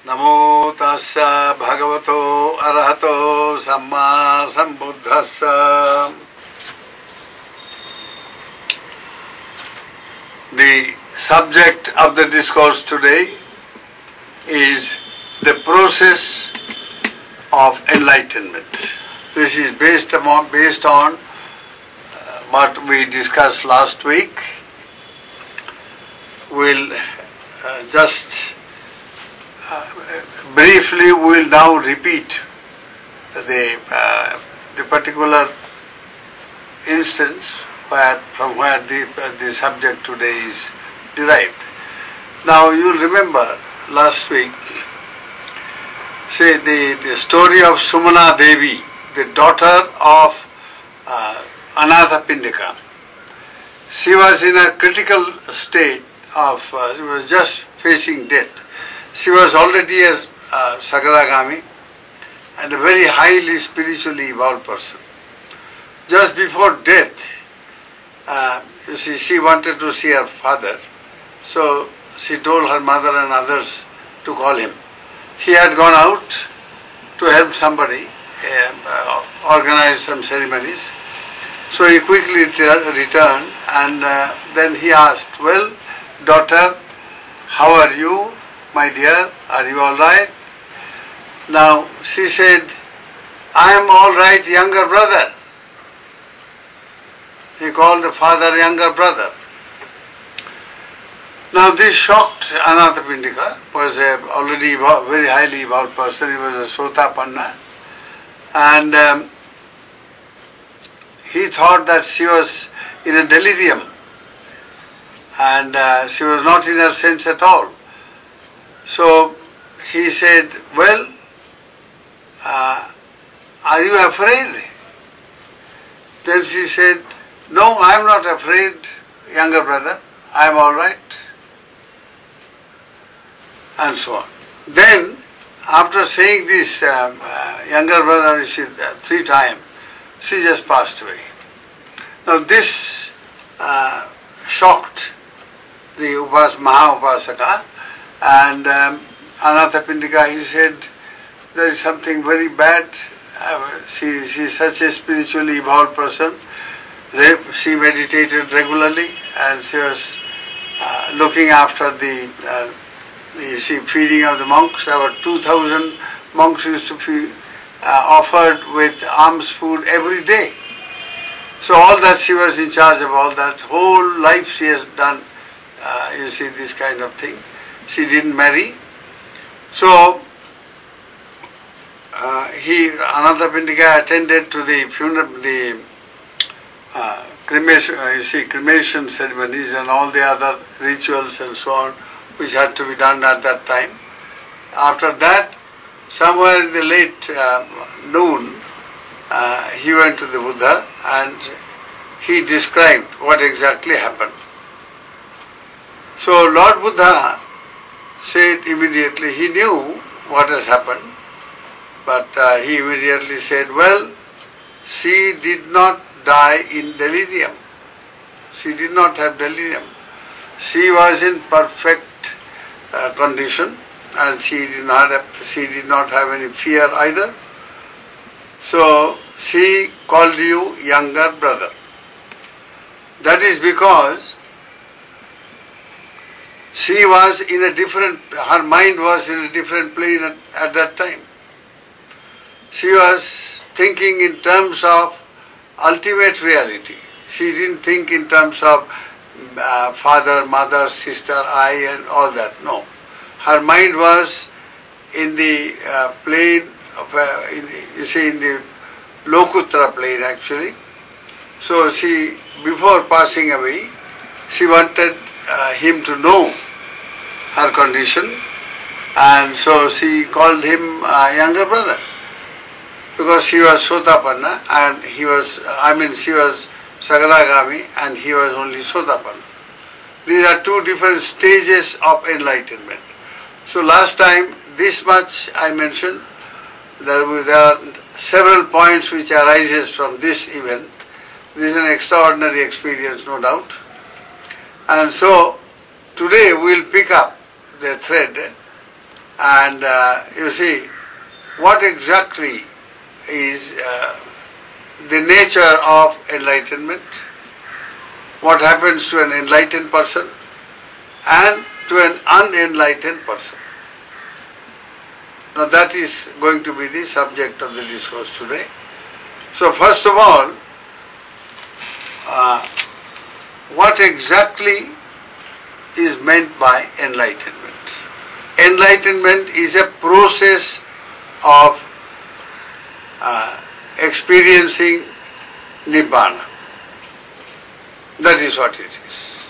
Namo tassa bhagavato arahato samma sambuddhassa. The subject of the discourse today is the process of enlightenment. This is based on what we discussed last week. We'll just briefly we'll now repeat the particular instance from where the subject today is derived. Now you'll remember last week, say the story of Sumana Devi, the daughter of Anathapindika. She was in a critical state of, she was just facing death. She was already a Sakadagami and a very highly spiritually evolved person. Just before death, you see, she wanted to see her father, so she told her mother and others to call him. He had gone out to help somebody organize some ceremonies. So he quickly returned and then he asked, "Well, daughter, how are you, my dear? Are you all right?" Now she said, "I am all right, younger brother." He called the father younger brother. Now this shocked Anathapindika, was already very highly evolved person. He was a Sotapanna, and he thought that she was in a delirium and she was not in her sense at all. So he said, "Well, are you afraid?" Then she said, "No, I am not afraid, younger brother. I am all right." And so on. Then, after saying this, younger brother, she, 3 times, she just passed away. Now this shocked the Maha Upasaka, and Anathapindika, he said, "There is something very bad. She is such a spiritually evolved person. She meditated regularly and she was looking after the feeding of the monks. About 2,000 monks used to be offered with alms food every day. So all that she was in charge of, all that whole life she has done, you see, this kind of thing. She didn't marry. So Anathapindika attended to the funeral, cremation ceremonies and all the other rituals and so on, which had to be done at that time. After that, somewhere in the late noon, he went to the Buddha and he described what exactly happened. So Lord Buddha said immediately, he knew what has happened, but he immediately said, "Well, she did not die in delirium. She did not have delirium. She was in perfect condition and she did not have any fear either. So she called you younger brother. That is because she was in a different, her mind was in a different plane at that time. She was thinking in terms of ultimate reality. She didn't think in terms of father, mother, sister, I and all that. No. Her mind was in the plane of, in the Lokutra plane actually. So she, before passing away, she wanted him to know her condition, and so she called him younger brother, because she was Sotapanna and he was, she was Sakadagami and he was only Sotapanna. These are 2 different stages of enlightenment. So last time, this much I mentioned. There are several points which arises from this event. This is an extraordinary experience, no doubt. And so today we will pick up the thread And you see, what exactly is the nature of enlightenment? What happens to an enlightened person and to an unenlightened person? Now that is going to be the subject of the discourse today. So first of all, what exactly is meant by enlightenment? Enlightenment is a process of experiencing Nibbana. That is what it is.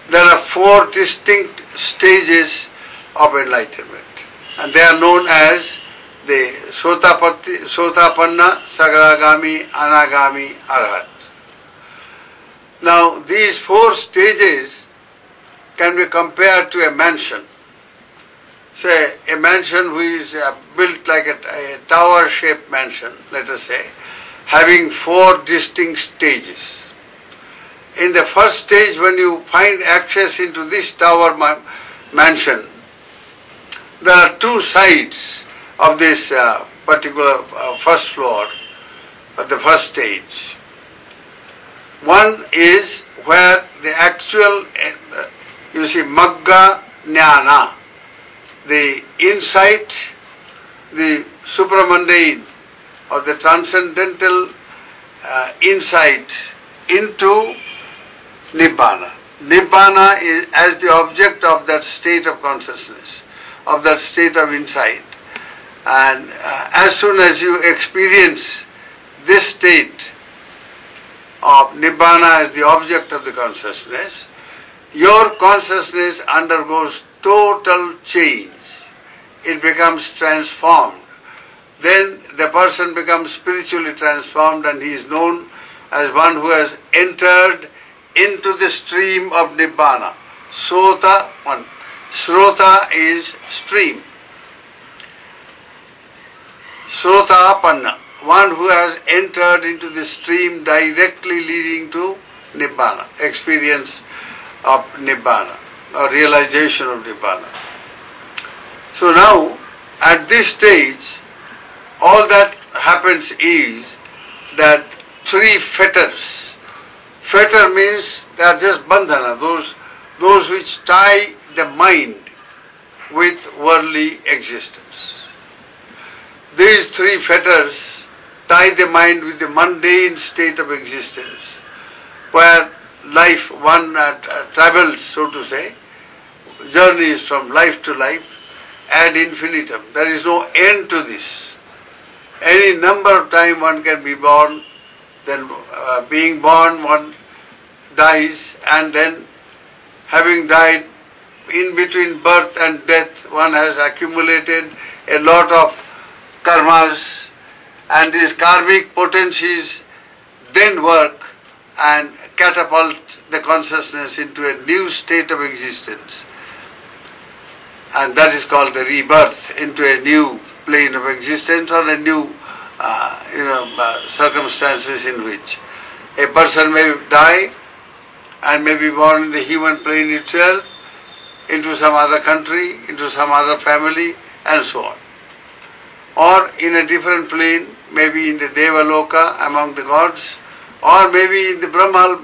There are 4 distinct stages of enlightenment, and they are known as the Sotapanna, Sagaragami, Anagami, Arhat. Now these 4 stages can be compared to a mansion. Say a mansion which is built like a tower-shaped mansion, let us say, having 4 distinct stages. In the first stage, when you find access into this tower mansion, there are 2 sides of this particular first floor, the first stage. One is where the actual, you see, Magga Jnana, the insight, the supramundane or the transcendental insight into Nibbana. Nibbana is as the object of that state of consciousness, of that state of insight. And as soon as you experience this state of Nibbana as the object of the consciousness, your consciousness undergoes total change. It becomes transformed. Then the person becomes spiritually transformed, and he is known as one who has entered into the stream of Nibbana. Srota is stream. Srota Panna, one who has entered into the stream directly leading to Nibbana, experience of Nibbana, or realization of Nibbana. So now, at this stage, all that happens is that 3 fetters. Fetter means they are just bandhana, those which tie the mind with worldly existence. These 3 fetters tie the mind with the mundane state of existence, where life, one travels, so to say, journeys from life to life ad infinitum. There is no end to this. Any number of times one can be born, then being born one dies, and then having died, in between birth and death one has accumulated a lot of karmas, and these karmic potencies then work and catapult the consciousness into a new state of existence. And that is called the rebirth into a new plane of existence, or a new circumstances in which a person may die and may be born in the human plane itself, into some other country, into some other family, and so on. Or in a different plane, maybe in the Devaloka among the gods, or maybe in the Brahma,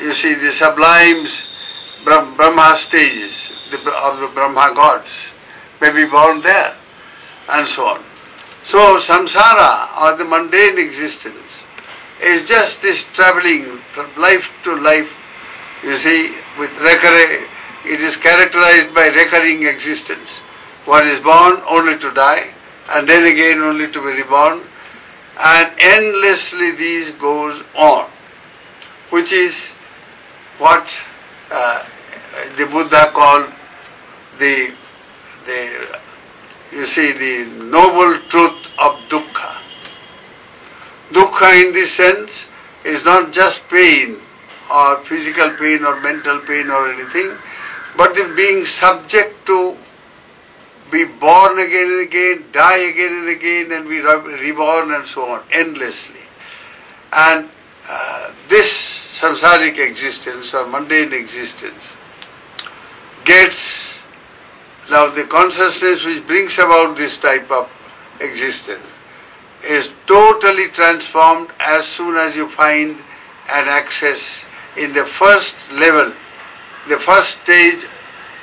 you see the sublimes, Brahma stages of the Brahma gods, may be born there, and so on. So samsara, or the mundane existence, is just this travelling from life to life, you see, with it is characterized by recurring existence. One is born only to die, and then again only to be reborn, and endlessly this goes on, which is what the Buddha called the noble truth of dukkha. Dukkha in this sense is not just pain, or physical pain, or mental pain, or anything, but the being subject to be born again and again, die again and again, and be reborn, and so on, endlessly. And this samsaric existence, or mundane existence, gets Now the consciousness which brings about this type of existence is totally transformed as soon as you find an access in the first level, the first stage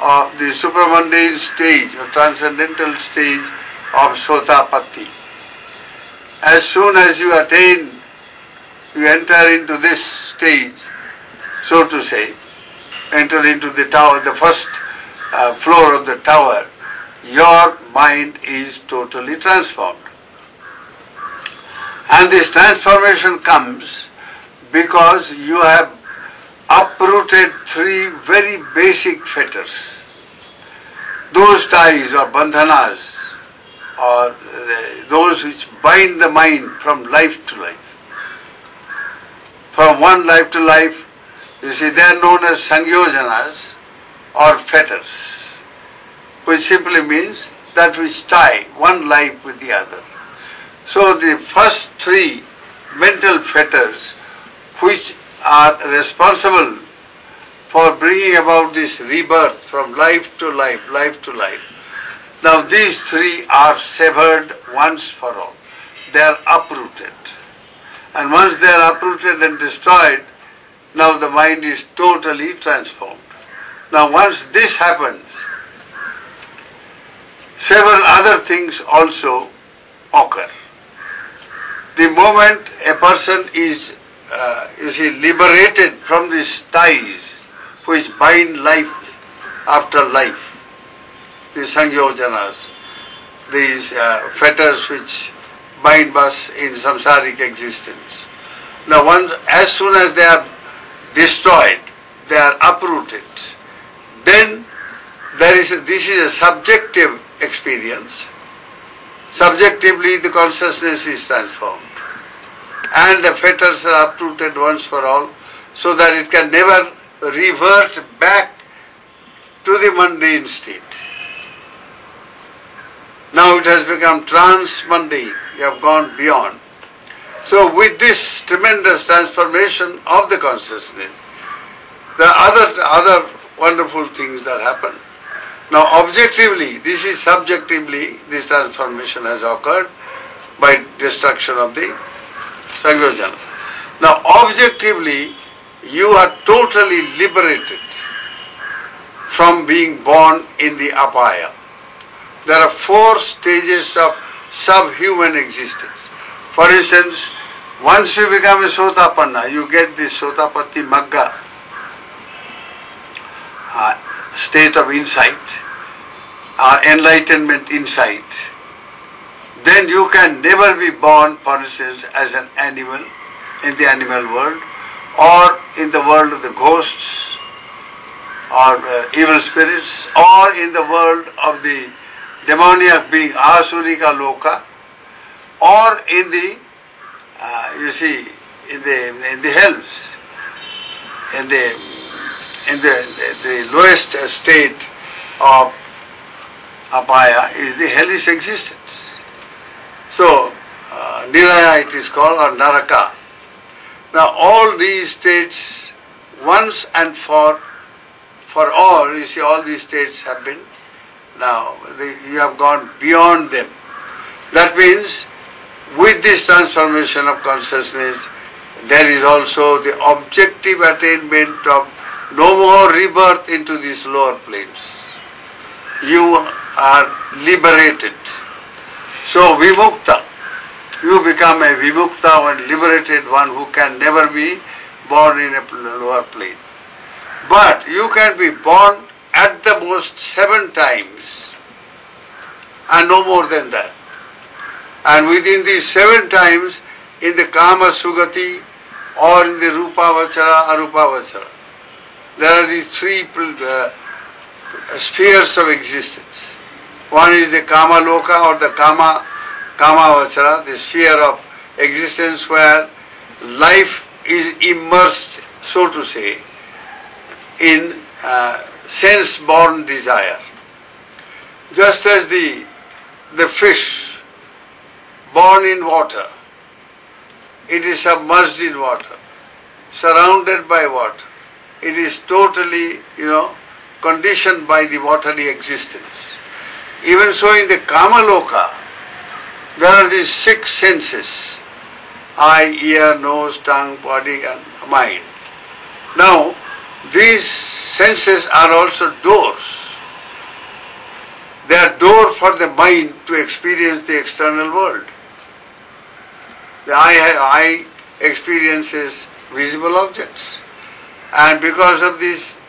of the supramundane stage or transcendental stage of Sotapatti. As soon as you attain, you enter into this stage, so to say, enter into the tower, the first floor of the tower, your mind is totally transformed. And this transformation comes because you have uprooted three very basic fetters. Those ties or bandhanas, or those which bind the mind from life to life. From one life to life, you see, they are known as sangyojanas or fetters, which simply means that which tie one life with the other. So the first three mental fetters which are responsible for bringing about this rebirth from life to life, life to life. Now these three are severed once for all. They are uprooted. And once they are uprooted and destroyed, now the mind is totally transformed. Now once this happens, several other things also occur. The moment a person is, liberated from these ties which bind life after life, these sangyojanas, these fetters which bind us in samsaric existence. Now as soon as they are destroyed, they are uprooted, then this is a subjective experience. Subjectively the consciousness is transformed and the fetters are uprooted once for all, so that it can never revert back to the mundane state. Now it has become transmundane, you have gone beyond. So with this tremendous transformation of the consciousness, there are other wonderful things that happen. Now objectively, this is subjectively, this transformation has occurred by destruction of the Sangyojana. Now objectively, you are totally liberated from being born in the apaya. There are 4 stages of subhuman existence. For instance, once you become a Sotapanna, you get this Sotapatti Magga state of insight, enlightenment insight. Then you can never be born, for instance, as an animal in the animal world, or in the world of the ghosts, or evil spirits, or in the world of the demoniac being Asurika Loka, or in the, in the hells, in the lowest state of apaya is the hellish existence. So, Niraya it is called, or Naraka. Now all these states, once and for all, you see, all these states have been, now you have gone beyond them. That means with this transformation of consciousness, there is also the objective attainment of no more rebirth into these lower planes. You are liberated. So vimukta, you become a vimukta and liberated one who can never be born in a lower plane. But you can be born at the most 7 times and no more than that. And within these 7 times, in the Kama Sugati or in the Rupa Vachara, Arupa Vachara, there are these 3 spheres of existence. One is the Kama Loka or the Kama Vachara, the sphere of existence where life is immersed, so to say, in sense-born desire. Just as the fish born in water, it is submerged in water, surrounded by water. It is totally, conditioned by the watery existence. Even so in the Kamaloka, there are these 6 senses: eye, ear, nose, tongue, body and mind. Now, these senses are also doors. They are door for the mind to experience the external world. The eye experiences visible objects, and because of this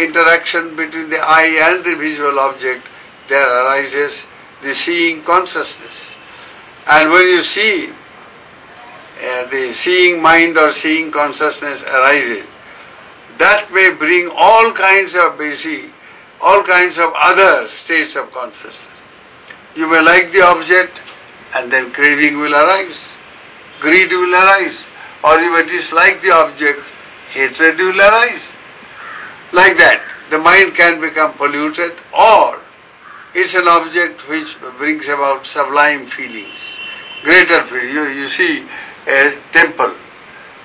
interaction between the eye and the visual object, there arises the seeing consciousness. And when you see, the seeing mind or seeing consciousness arises, that may bring all kinds of other states of consciousness. You may like the object and then craving will arise, greed will arise, or you may dislike the object, hatred will arise. Like that, the mind can become polluted, or it's an object which brings about sublime feelings, greater feelings. You see a temple,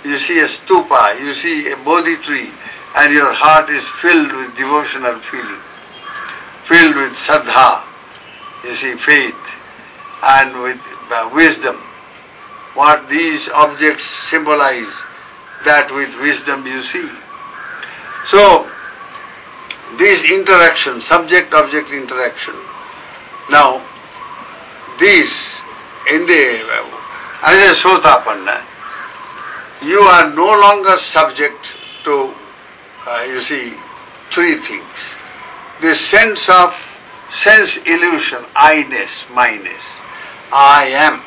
you see a stupa, you see a Bodhi tree, and your heart is filled with devotional feeling, filled with saddha, you see, faith, and with wisdom. What these objects symbolize, that with wisdom you see. So, this interaction, subject-object interaction, now, these, as a Sotapanna, you are no longer subject to, you see, 3 things. The sense illusion, I-ness, my-ness, I am,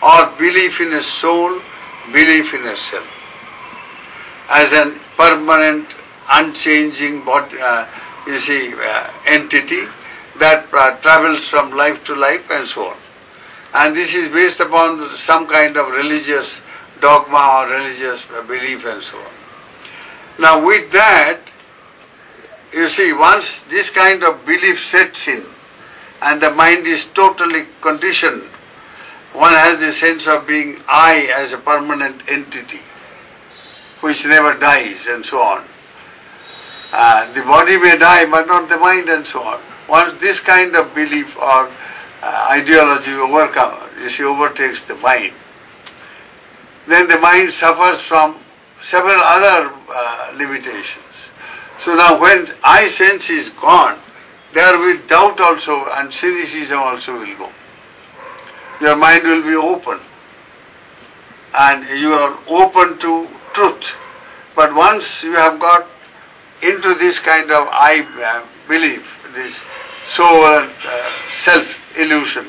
or belief in a soul, belief in a self, as an permanent, unchanging body, you see, entity that travels from life to life and so on. And this is based upon some kind of religious dogma or religious belief and so on. Now with that, you see, once this kind of belief sets in and the mind is totally conditioned, one has the sense of being I as a permanent entity which never dies and so on. The body may die but not the mind and so on. Once this kind of belief or ideology overtakes the mind, then the mind suffers from several other limitations. So now when I sense is gone, therewith doubt also and cynicism also will go. Your mind will be open and you are open to truth. But once you have got into this kind of I belief, this soul self-illusion,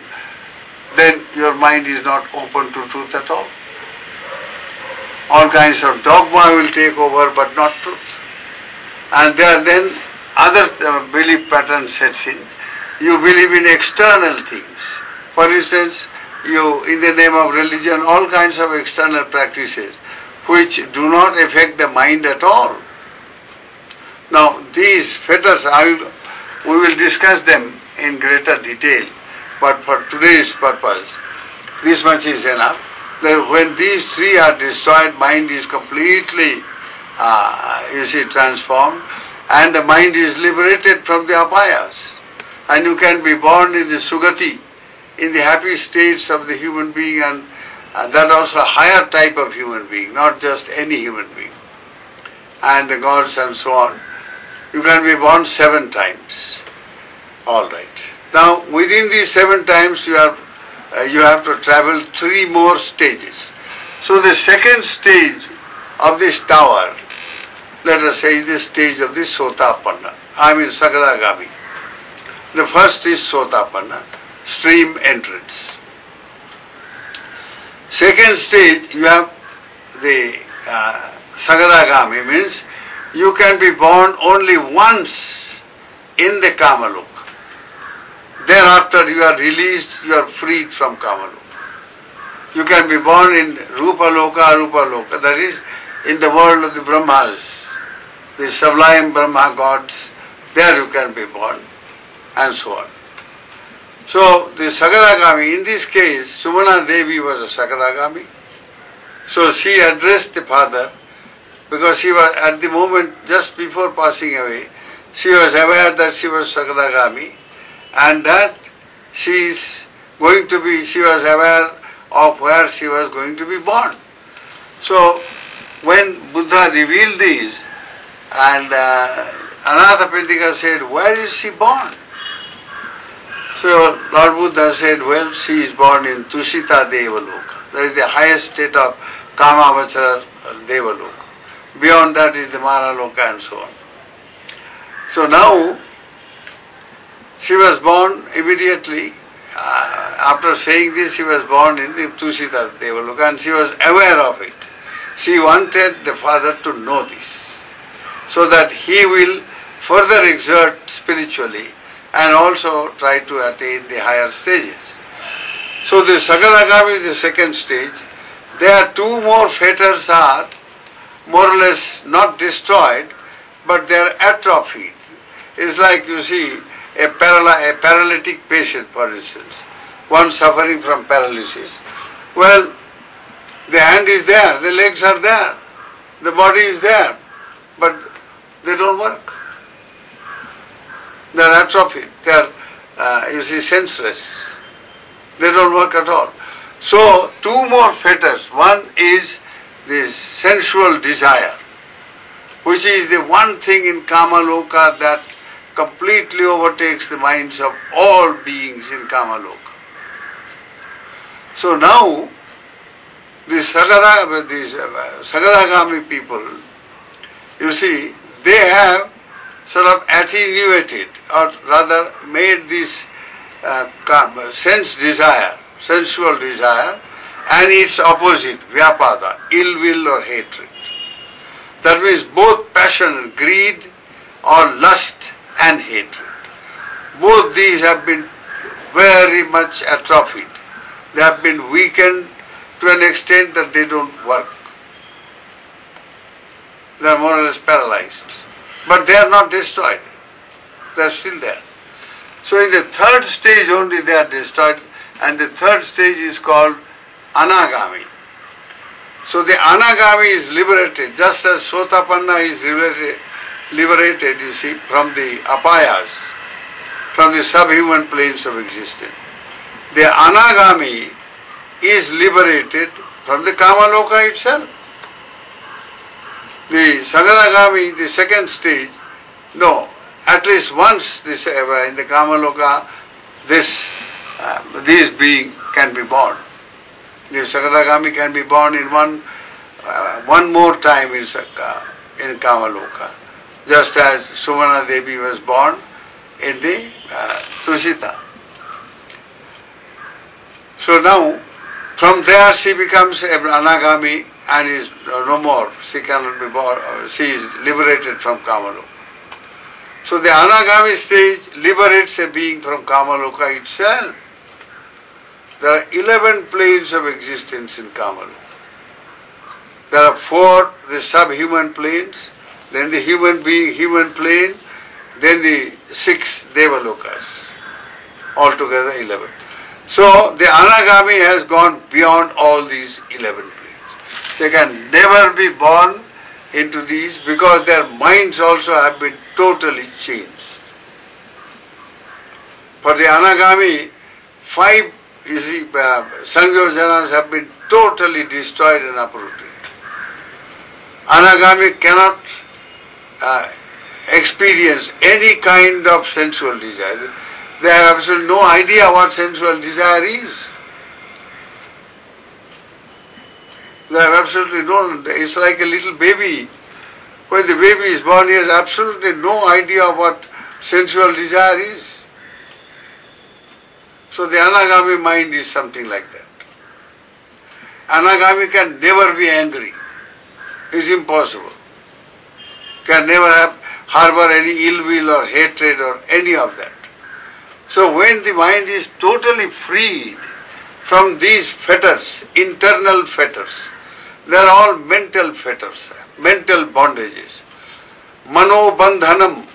then your mind is not open to truth at all. All kinds of dogma will take over but not truth. And then other belief pattern sets in. You believe in external things. For instance, you, in the name of religion, all kinds of external practices which do not affect the mind at all. Now these fetters, we will discuss them in greater detail, but for today's purpose, this much is enough. That when these 3 are destroyed, mind is completely, transformed, and the mind is liberated from the apayas. And you can be born in the sugati, in the happy states of the human being, and that also a higher type of human being, not just any human being, and the gods and so on. You can be born 7 times. All right. Now within these 7 times you have to travel 3 more stages. So the second stage of this tower, let us say, is the stage of the Sotapanna, Sakadagami. The first is Sotapanna, stream entrance. Second stage, you have the Sakadagami, means you can be born only once in the Kamaloka. Thereafter you are released, you are freed from Kamaloka. You can be born in Rupaloka, Arupaloka, that is in the world of the Brahmas, the sublime Brahma gods, there you can be born, and so on. So the Sakadagami, in this case, Sumana Devi was a Sakadagami. So she addressed the father, because he was at the moment just before passing away, she was aware that she was Sakadagami and that she was aware of where she was going to be born. So when Buddha revealed this, and Anathapindika said, where is she born? So Lord Buddha said, well, she is born in Tusita Devaloka. That is the highest state of Kamavachara Devaloka. Beyond that is the Manaloka and so on. So now, she was born immediately. After saying this, she was born in the Tusita Devaloka and she was aware of it. She wanted the father to know this, so that he will further exert spiritually and also try to attain the higher stages. So the Sakadagami is the second stage. There are two more fetters are more or less not destroyed, but they are atrophied. It's like you see a paralytic patient, for instance, one suffering from paralysis. Well, the hand is there, the legs are there, the body is there, but they don't work. They are atrophied. They are, senseless. They don't work at all. So, two more fetters. One is the sensual desire, which is the one thing in Kamaloka that completely overtakes the minds of all beings in Kamaloka. So now, these Sakadagami people, you see, they have sort of attenuated, or rather made this sensual desire, and its opposite, vyapada, ill will or hatred. That means both passion, greed, or lust and hatred. Both these have been very much atrophied. They have been weakened to an extent that they don't work. They are more or less paralyzed. But they are not destroyed. They are still there. So in the third stage only they are destroyed, and the third stage is called Anagami. So the Anagami is liberated, just as Sotapanna is liberated, you see, from the apayas, from the subhuman planes of existence. The Anagami is liberated from the Kamaloka itself. The Sakadagami, the second stage, no, at least once in the Kamaloka, this being can be born. The Sakadagami can be born in one more time in Kamaloka, just as Sumana Devi was born in the Tusita. So now, from there she becomes an Anagami and is no more. She cannot be born. She is liberated from Kamaloka. So the Anagami stage liberates a being from Kamaloka itself. There are 11 planes of existence in Kamaloka. There are 4 the subhuman planes, then the human plane, then the 6 Devalokas. Altogether 11. So the Anagami has gone beyond all these 11 planes. They can never be born into these because their minds also have been totally changed. For the Anagami, 5 Sangyojanas have been totally destroyed and uprooted. Anagami cannot experience any kind of sensual desire. They have absolutely no idea what sensual desire is. They have absolutely no, it's like a little baby. When the baby is born, he has absolutely no idea what sensual desire is. So the Anagami mind is something like that. Anagami can never be angry. It's impossible. Can never harbor any ill will or hatred or any of that. So when the mind is totally freed from these fetters, internal fetters, they are all mental fetters, mental bondages. Mano bandhanam,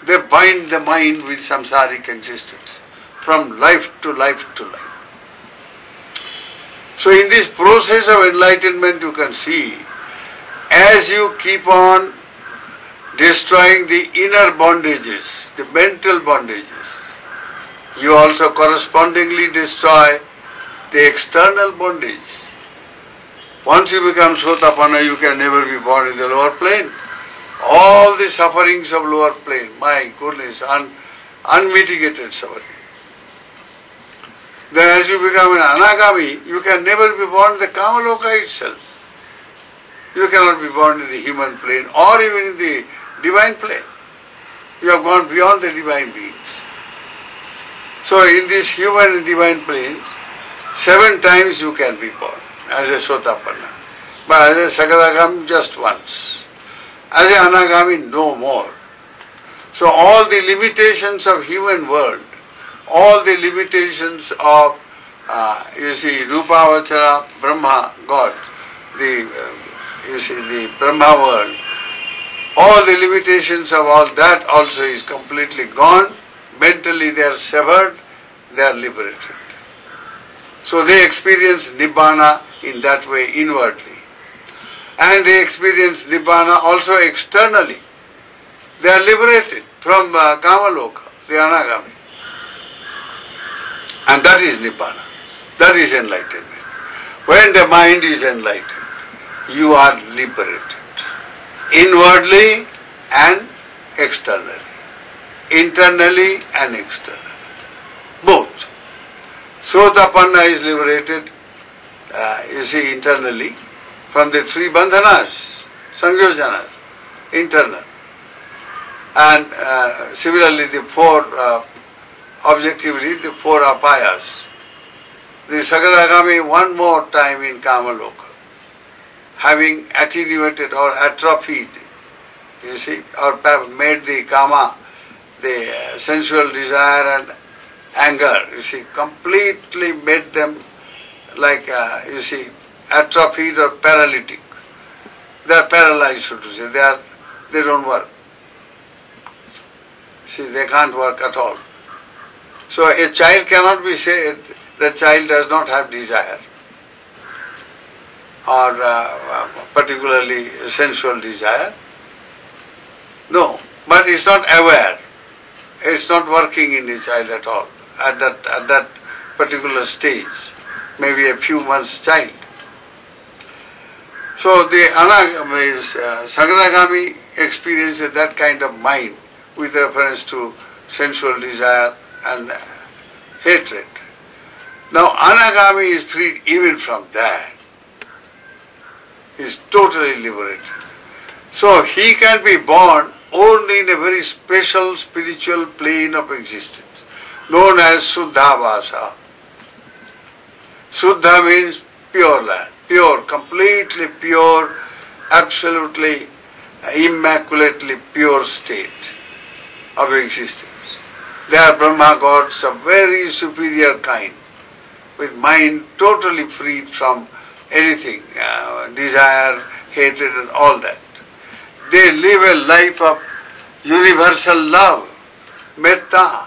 they bind the mind with samsaric existence, from life to life to life. So in this process of enlightenment you can see, as you keep on destroying the inner bondages, the mental bondages. You also correspondingly destroy the external bondage. Once you become Sotapanna, you can never be born in the lower plane. All the sufferings of lower plane, my goodness, unmitigated suffering. Then as you become an Anagami, you can never be born in the Kamaloka itself. You cannot be born in the human plane or even in the divine plane. You have gone beyond the divine beings. So in these human and divine planes, 7 times you can be born as a Sotapanna. But as a Sakadagami, just once. As a Anagami, no more. So all the limitations of human world, all the limitations of, Rupavachara, Brahma, God, the Brahma world, all the limitations of all that also is completely gone. Mentally they are severed, they are liberated. So they experience Nibbana in that way inwardly. And they experience Nibbana also externally. They are liberated from Kamaloka, the Anagami. And that is Nibbana. That is enlightenment. When the mind is enlightened, you are liberated. Inwardly and externally. Internally and externally. Both. Sotapanna is liberated, internally from the 3 bandhanas, sangyojanas, internal. And similarly the 4, objectively the 4 apayas. The Sakadagami one more time in Kamaloka, having attenuated or atrophied, or made the Kama, the sensual desire and anger, completely made them like, atrophied or paralytic. They are paralyzed, so to say. They don't work. They can't work at all. So a child cannot be said the child does not have desire or particularly sensual desire. No, but it's not aware. It's not working in the child at all at that particular stage, maybe a few months child. So the Sakadagami experiences that kind of mind with reference to sensual desire and hatred. Now Anagami is freed even from that. He is totally liberated. So he can be born only in a very special spiritual plane of existence, known as Suddhavasa. Suddha means pure land, pure, completely pure, absolutely, immaculately pure state of existence. They are Brahma gods of very superior kind, with mind totally freed from anything, desire, hatred and all that. They live a life of universal love, metta.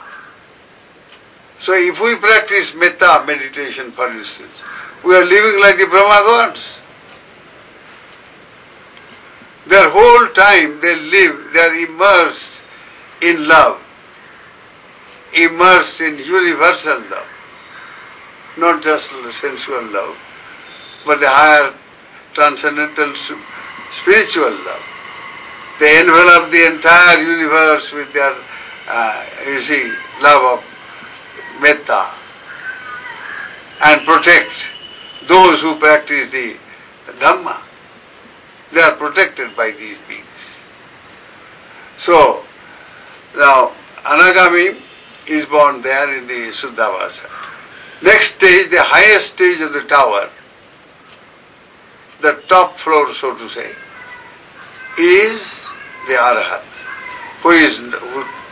So if we practice metta meditation, for instance, we are living like the Brahma gods. Their whole time they live, they are immersed in love, immersed in universal love, not just sensual love, but the higher transcendental spiritual love. They envelop the entire universe with their, love of metta and protect those who practice the Dhamma. They are protected by these beings. So, now Anagami is born there in the Suddhavasa. Next stage, the highest stage of the tower, the top floor, so to say, is the Arhat, who is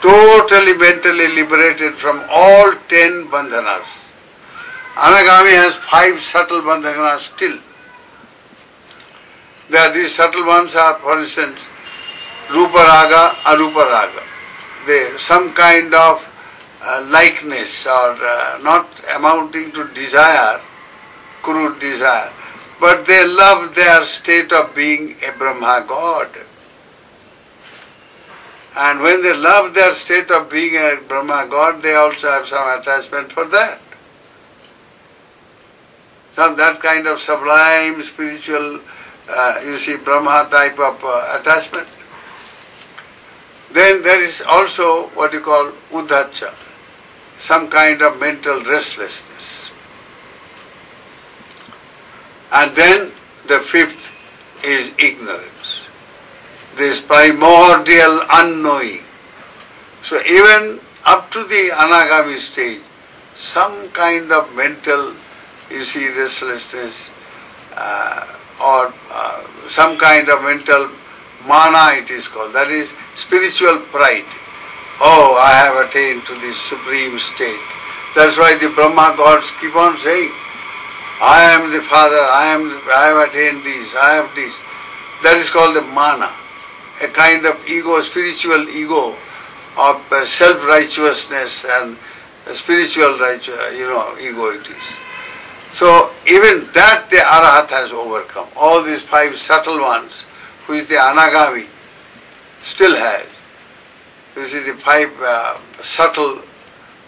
totally mentally liberated from all 10 bandhanas. Anagami has 5 subtle bandhanas still. These subtle ones are, for instance, Rupa Raga, Arupa Raga. Some kind of likeness or not amounting to desire, crude desire, but they love their state of being a Brahma God. And when they love their state of being a Brahma God, they also have some attachment for that. Some that kind of sublime spiritual, Brahma type of attachment. Then there is also what you call uddhacha, some kind of mental restlessness. And then the fifth is ignorance, this primordial unknowing. So even up to the anagami stage, some kind of mental, restlessness or some kind of mental mana it is called, that is spiritual pride. Oh, I have attained to this supreme state. That's why the Brahma gods keep on saying, I am the Father, I have attained this, I have this. That is called the mana, a kind of ego, spiritual ego of self-righteousness and spiritual ego it is. So even that the Arahat has overcome. All these five subtle ones, which the Anagami still has. You see the five subtle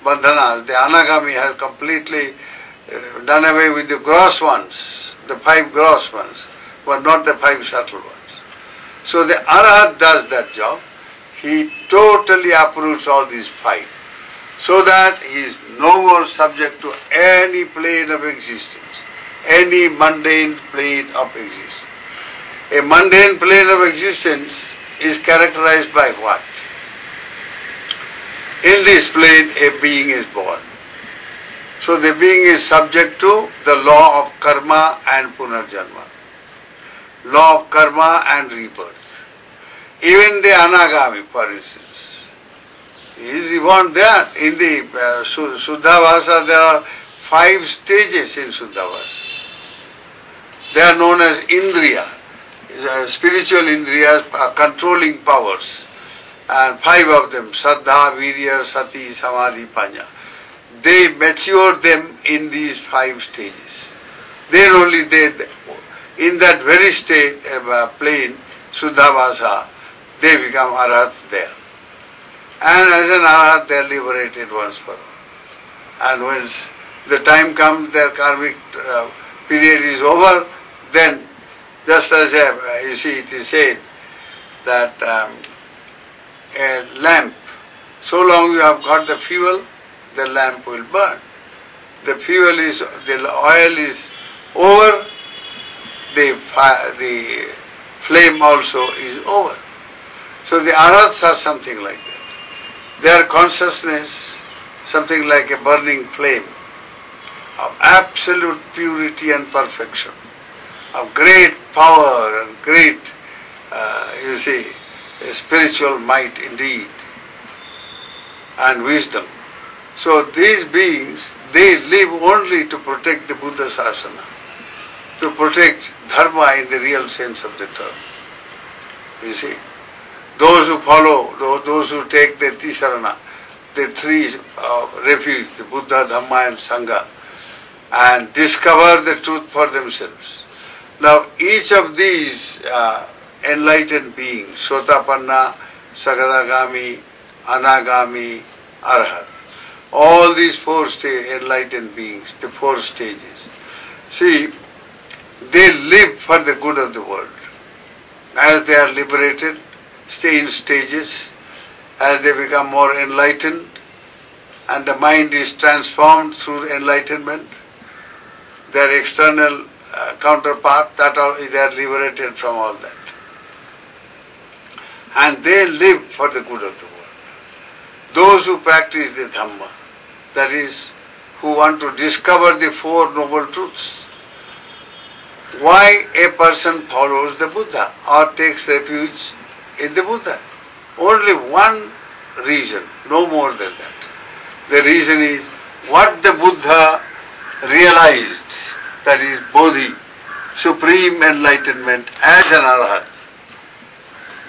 bandhanas, the Anagami has completely done away with the gross ones, the five gross ones, but not the five subtle ones. So the Arahat does that job. He totally uproots all these five, so that he is no more subject to any plane of existence, any mundane plane of existence. A mundane plane of existence is characterized by what? In this plane a being is born. So the being is subject to the law of karma and punarjanma, law of karma and rebirth. Even the anagami, for instance, he is reborn there. In the Suddhavasa there are 5 stages in Suddhavasa. They are known as Indriya, spiritual Indriyas, controlling powers. And 5 of them, Saddha, Virya, Sati, Samadhi, Panya. They mature them in these 5 stages. Then only in that very state, plane, Suddhavasa, they become Arhats there. And as an Arhat, they are liberated once for all. And once the time comes, their karmic period is over, then just as it is said that a lamp, so long you have got the fuel, the lamp will burn. The oil is over, the flame also is over. So the Arhats are something like that. Their consciousness, something like a burning flame of absolute purity and perfection, of great power and great, spiritual might indeed, and wisdom. So these beings, they live only to protect the Buddha Sasana, to protect Dharma in the real sense of the term. You see, those who follow, those who take the Tisarana, the 3 refuge, the Buddha, Dhamma and Sangha, and discover the truth for themselves. Now each of these enlightened beings, Sotapanna, Sagadagami, Anagami, Arhat, all these 4 enlightened beings, the 4 stages, see, they live for the good of the world. As they are liberated, stay in stages, as they become more enlightened, and the mind is transformed through enlightenment, their external counterpart, they are liberated from all that. And they live for the good of the world. Those who practice the Dhamma, that is, who want to discover the 4 noble truths. Why a person follows the Buddha or takes refuge in the Buddha? Only one reason, no more than that. The reason is what the Buddha realized, that is Bodhi, supreme enlightenment as an Arhat.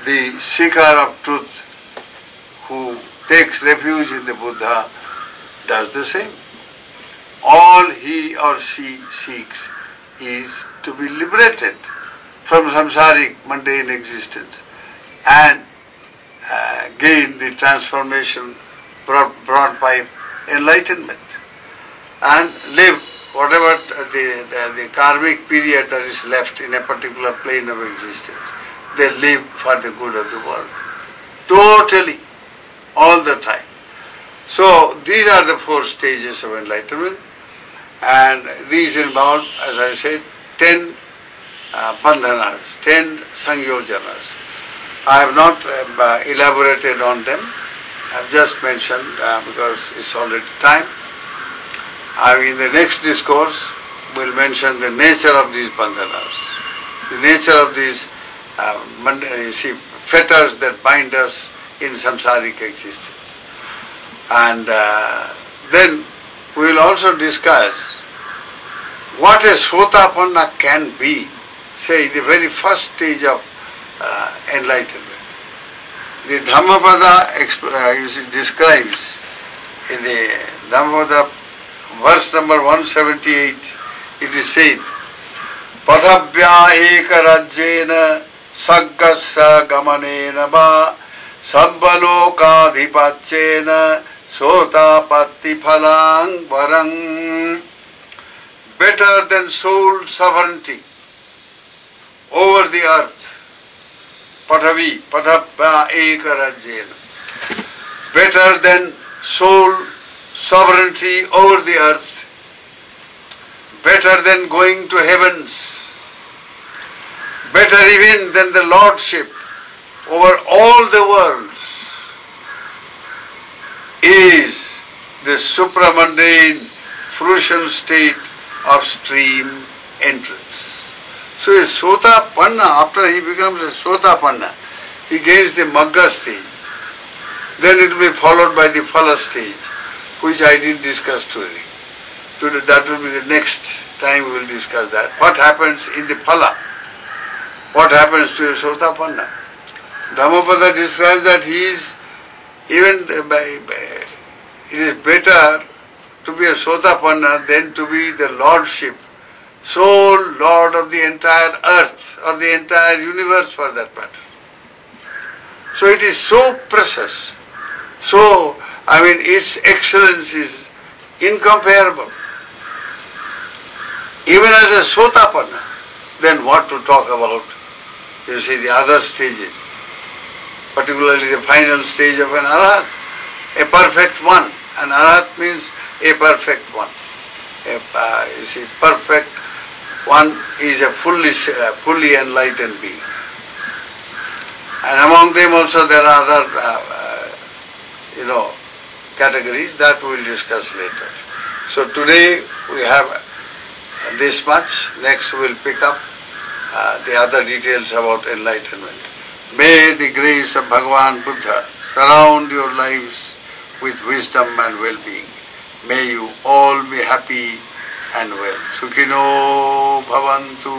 The seeker of truth who takes refuge in the Buddha does the same. All he or she seeks is to be liberated from samsaric mundane existence and gain the transformation brought by enlightenment and live whatever the karmic period that is left in a particular plane of existence. They live for the good of the world. Totally, all the time. So these are the 4 stages of enlightenment, and these involve, as I said, 10 bandhanas, 10 sangyojanas. I have not elaborated on them. I have just mentioned because it's already time. In the next discourse, we'll mention the nature of these bandhanas, the nature of these fetters that bind us in samsaric existence. And then we will also discuss what a sotapanna can be, say the very first stage of enlightenment. The Dhammapada describes in the Dhammapada verse number 178, it is said, Pathabhya ekarajyena saggassa gamanena va sabbalokadhipacchena sotapatti phalang varang. Better than soul sovereignty over the earth. Pathabhya ekarajyena. Better than soul sovereignty over the earth. Better than going to heavens. Better even than the lordship over all the worlds is the supramundane fruition state of stream entrance. So a sotapanna, after he becomes a sotapanna, he gains the magga stage. Then it will be followed by the phala stage, which I didn't discuss today. Today that will be the next time we will discuss that. What happens in the phala? What happens to a sotapanna? Dhammapada describes that he is it is better to be a sotapanna than to be the lordship, sole lord of the entire earth or the entire universe for that matter. So it is so precious. So, its excellence is incomparable. Even as a sotapanna, then what to talk about, you see, the other stages, particularly the final stage of an arahat, a perfect one. An arahat means a perfect one. Perfect one is a fully enlightened being. And among them also there are other categories that we will discuss later. So today we have this much. Next we will pick up the other details about enlightenment. May the grace of Bhagavan Buddha surround your lives with wisdom and well-being. May you all be happy and well. Sukhino bhavantu.